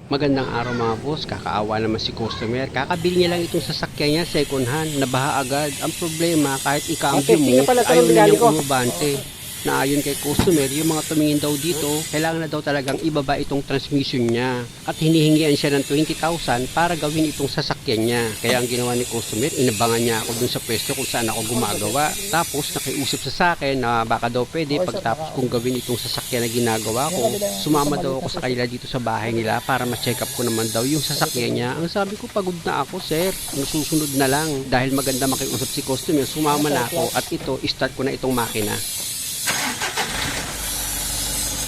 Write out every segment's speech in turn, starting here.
Magandang araw mga boss, kakaawa naman si customer. Kakabili niya lang itong sasakyan niya, second hand, nabaha agad. Ang problema, kahit ikambyo mo, ayaw na niyang umabante. Na ayon kay customer, yung mga tumingin daw dito, kailangan na daw talagang ibaba itong transmission niya. At hinihingian siya ng 20,000 para gawin itong sasakyan niya. Kaya ang ginawa ni customer, inabangan niya ako dun sa pwesto kung saan ako gumagawa. Tapos nakiusap sa akin na baka daw pwede pagtapos kong gawin itong sasakyan na ginagawa ko, sumama daw ako sa kanila dito sa bahay nila para ma-check up ko naman daw yung sasakyan niya. Ang sabi ko, pagod na ako sir, ang susunod na lang. Dahil maganda makiusap si customer, sumama na ako at ito, start ko na itong makina.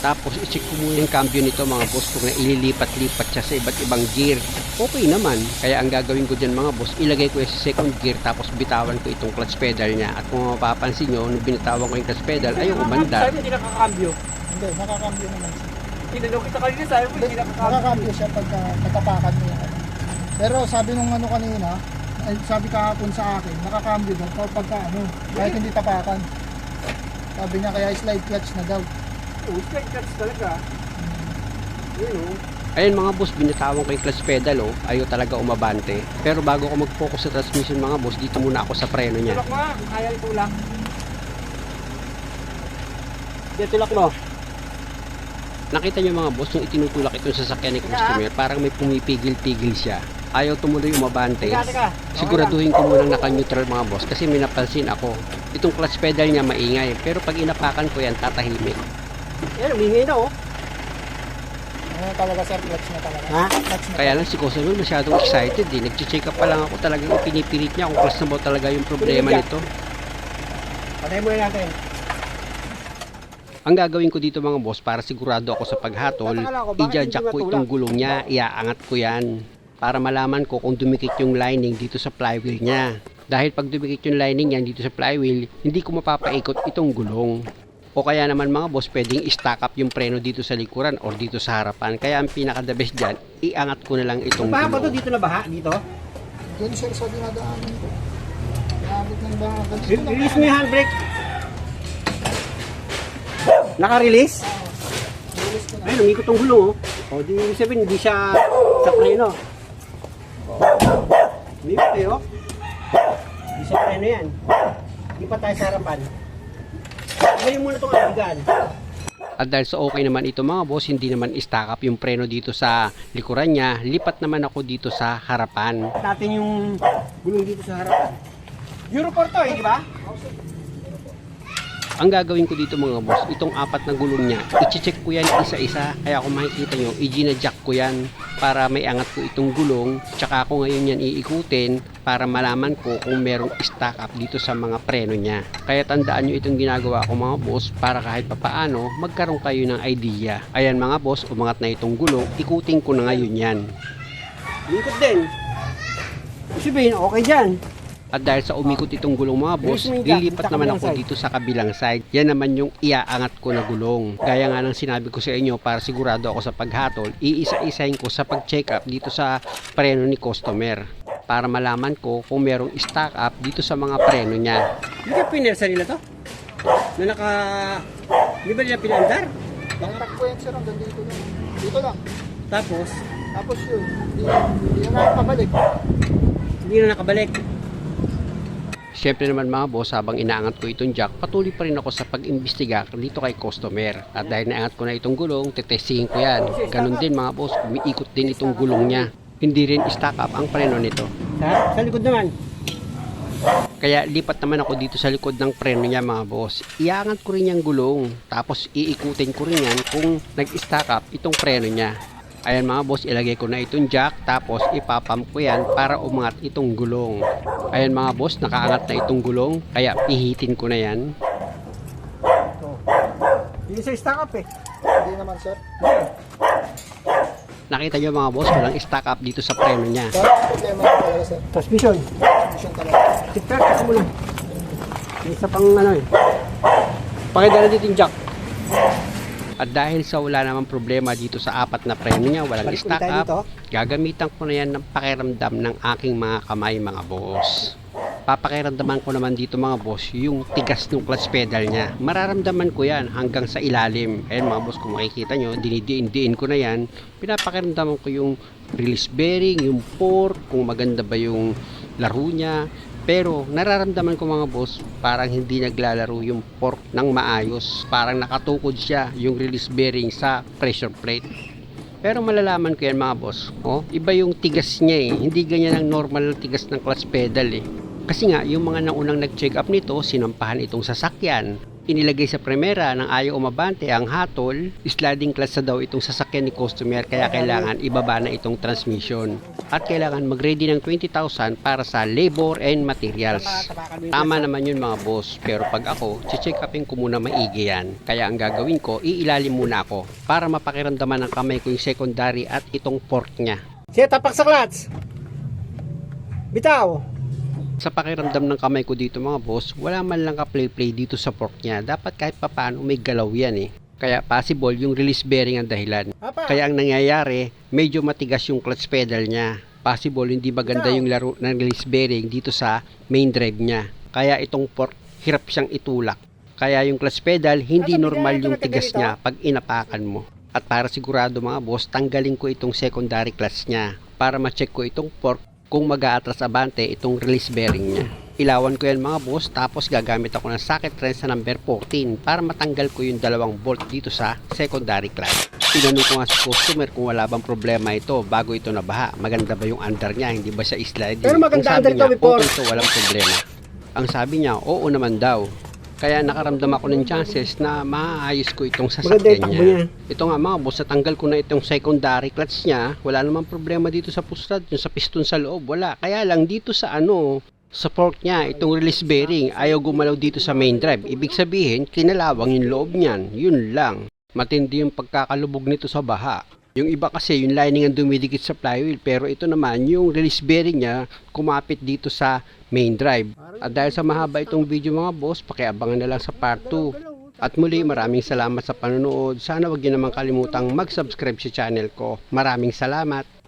Tapos i-check ko muna yung cambio nito mga boss kung na ililipat-lipat siya sa iba't ibang gear. Okay naman. Kaya ang gagawin ko dyan mga boss, ilagay ko yung second gear tapos bitawan ko itong clutch pedal niya. At kung mapapansin nyo, nung binitawan ko yung clutch pedal, ayaw umandar. Sabi hindi nakakambyo. Hindi, nakakambyo naman siya. Tinanong kita kanina, sabi mo hindi nakakambyo. Nakakambyo siya pag natapakan mo yan. Pero sabi nung ano kanina, ay, sabi kahapon sa akin, nakakambyo daw pagka kahit hindi tapakan. Sabi niya kaya slide clutch na daw. Oh, straight cuts talaga. Yun o. Ayun mga boss, binitawan ko yung clutch pedal ayaw talaga umabante. Pero bago ako mag-focus sa transmission mga boss, dito muna ako sa preno niya. Tulak mo nga, kaya itulak. Dito tulak mo. Nakita niyo mga boss, yung itinutulak itong sasakyan ni customer, parang may pumipigil-pigil siya. Ayaw tumuloy umabante. Teka. Siguraduhin ko munang naka-neutral mga boss kasi may napansin ako. Itong clutch pedal niya maingay, pero pag inapakan ko yan, tatahimik. Yan, umingay na Ano talaga sir, clutch na talaga. Ha? Clutch na. Kaya lang si customer masyadong excited Nag-check up pa lang ako, talagang pinipilit niya kung clutch na ba talaga yung problema nito. Patay mo yan natin. Ang gagawin ko dito mga boss para sigurado ako sa paghatol, i-jack ko itong gulong niya, iaangat ko yan para malaman ko kung dumikit yung lining dito sa flywheel niya. Dahil pag dumikit yung lining yan dito sa flywheel, hindi ko mapapaikot itong gulong. O kaya naman mga boss, pwedeng i-stack up yung preno dito sa likuran or dito sa harapan. Kaya ang pinaka-the best dyan, iangat ko na lang itong Baha ba to? gulong. Dito na baha? Dito? Doon sir sa dinadaanan ko. Nakabit ng baha. Release mo yung handbrake. Naka-release? Release ko na. Ayun, umikot tong gulong O di sabihin, hindi siya sa preno. Umikot eh Hindi sa preno yan. Hindi pa tayo sa harapan. Ngayon muna itong abigan. At dahil sa okay naman ito mga boss, hindi naman i-stack up yung preno dito sa likuran niya, lipat naman ako dito sa harapan. Natin yung gulong dito sa harapan. Euro 4 to di ba? Ang gagawin ko dito mga boss, itong apat na gulong niya, i-check ko yan isa-isa. Kaya kung makikita nyo, i-gina-jack ko yan para may angat ko itong gulong. Tsaka ako ngayon yan iikutin para malaman ko kung merong stack up dito sa mga preno niya. Kaya tandaan nyo itong ginagawa ko mga boss para kahit papaano magkaroon kayo ng idea. Ayan mga boss, umangat na itong gulong, ikutin ko na ngayon yan. Umikot din. Sabihin, okay dyan. At dahil sa umikot itong gulong mga boss, lilipat naman ako dito sa kabilang side. Yan naman yung iaangat ko na gulong. Gaya nga ng sinabi ko sa inyo, para sigurado ako sa paghatol, iisa-isahin ko sa pag-check up dito sa preno ni customer. Para malaman ko kung merong stack up dito sa mga preno niya. Hindi ka pinersa nila to? Na naka... Di ba nila pinandar? Nakatak ko yan sir, hanggang dito lang. Dito lang. Tapos, Tapos yun, hindi na nakapabalik. hindi na nakabalik. Siyempre naman mga boss, habang inaangat ko itong jack, patuloy pa rin ako sa pag-imbestiga dito kay customer. At dahil naangat ko na itong gulong, tetestingin ko yan. Ganon din mga boss, umiikot din itong gulong niya. Hindi rin stack up ang preno nito. Sa likod naman. Kaya lipat naman ako dito sa likod ng preno niya mga boss. Iangat ko rin yung gulong. Tapos iikutin ko rin yan kung nag-stack up itong preno niya. Ayan mga boss, ilagay ko na itong jack. Tapos ipapump ko yan para umangat itong gulong. Ayan mga boss, nakaangat na itong gulong. Kaya pihitin ko na yan. Hindi sa stack up Hindi naman sir. Nakita nyo mga boss, walang stack up dito sa preno niya. Pero ang problema na talaga sir. Transmission. Transmission talaga. Tiktak, kasi mo lang. May isa pang Pakidala dito yung jack. At dahil sa wala namang problema dito sa apat na preno niya, walang Balik stack ulit tayo up, gagamitan ko na yan ng pakiramdam ng aking mga kamay mga boss. papakiramdaman ko naman dito mga boss yung tigas ng clutch pedal niya. Mararamdaman ko yan hanggang sa ilalim. Ayan mga boss, kung makikita nyo, dinidiin ko na yan. Pinapakiramdaman ko yung release bearing, yung fork, kung maganda ba yung laro niya. Pero nararamdaman ko mga boss, parang hindi naglalaro yung fork ng maayos. Parang nakatukod siya yung release bearing sa pressure plate. Pero malalaman ko yan mga boss. Oh, iba yung tigas niya eh. Hindi ganyan ang normal na tigas ng clutch pedal eh. Kasi nga, yung mga naunang nag-check up nito, sinampahan itong sasakyan. Inilagay sa primera ng ayaw umabante ang hatol, sliding clutch na daw itong sasakyan ni customer, kaya kailangan ibaba na itong transmission. At kailangan mag-ready ng 20,000 para sa labor and materials. Tama naman yun mga boss, pero pag ako, check upin ko muna maigi yan. Kaya ang gagawin ko, iilalim muna ako para mapakiramdaman ng kamay ko yung secondary at itong fork niya. Siya, tapak sa clutch. Bitaw. Sa pakiramdam ng kamay ko dito mga boss, wala man lang ka-play-play dito sa fork niya. Dapat kahit papaano may galaw yan eh. Kaya possible yung release bearing ang dahilan. Kaya ang nangyayari, medyo matigas yung clutch pedal niya. Possible hindi maganda yung laro ng release bearing dito sa main drive niya. Kaya itong fork, hirap siyang itulak. Kaya yung clutch pedal, hindi normal yung tigas niya pag inapakan mo. At para sigurado mga boss, tanggalin ko itong secondary clutch niya para ma-check ko itong fork kung mag-aatras abante itong release bearing niya. Ilawan ko yan mga boss, tapos gagamit ako ng socket wrench sa number 14 para matanggal ko yung dalawang bolt dito sa secondary clutch. Tinanong ko nga sa customer kung wala bang problema ito bago ito nabaha. Maganda ba yung under niya, hindi ba siya sliding? Pero maganda under ito before. Okay, ito, walang problema. Ang sabi niya, oo naman daw. Kaya nakaramdam ako ng chances na maayos ko itong sasakyan niya. Ito nga mga boss, natanggal ko na itong secondary clutch niya. Wala namang problema dito sa push rod, yung sa piston sa loob, wala. Kaya lang dito sa sa fork niya, itong release bearing, ayaw gumalaw dito sa main drive. Ibig sabihin, kinalawang yung loob niyan. Yun lang. Matindi yung pagkakalubog nito sa baha. Yung iba kasi, yung lining ang dumidikit sa flywheel, pero ito naman, yung release bearing niya, kumapit dito sa main drive. At dahil sa mahaba itong video mga boss, pakiabangan na lang sa part 2. At muli, maraming salamat sa panonood. Sana wag niyo naman kalimutang mag-subscribe sa channel ko. Maraming salamat!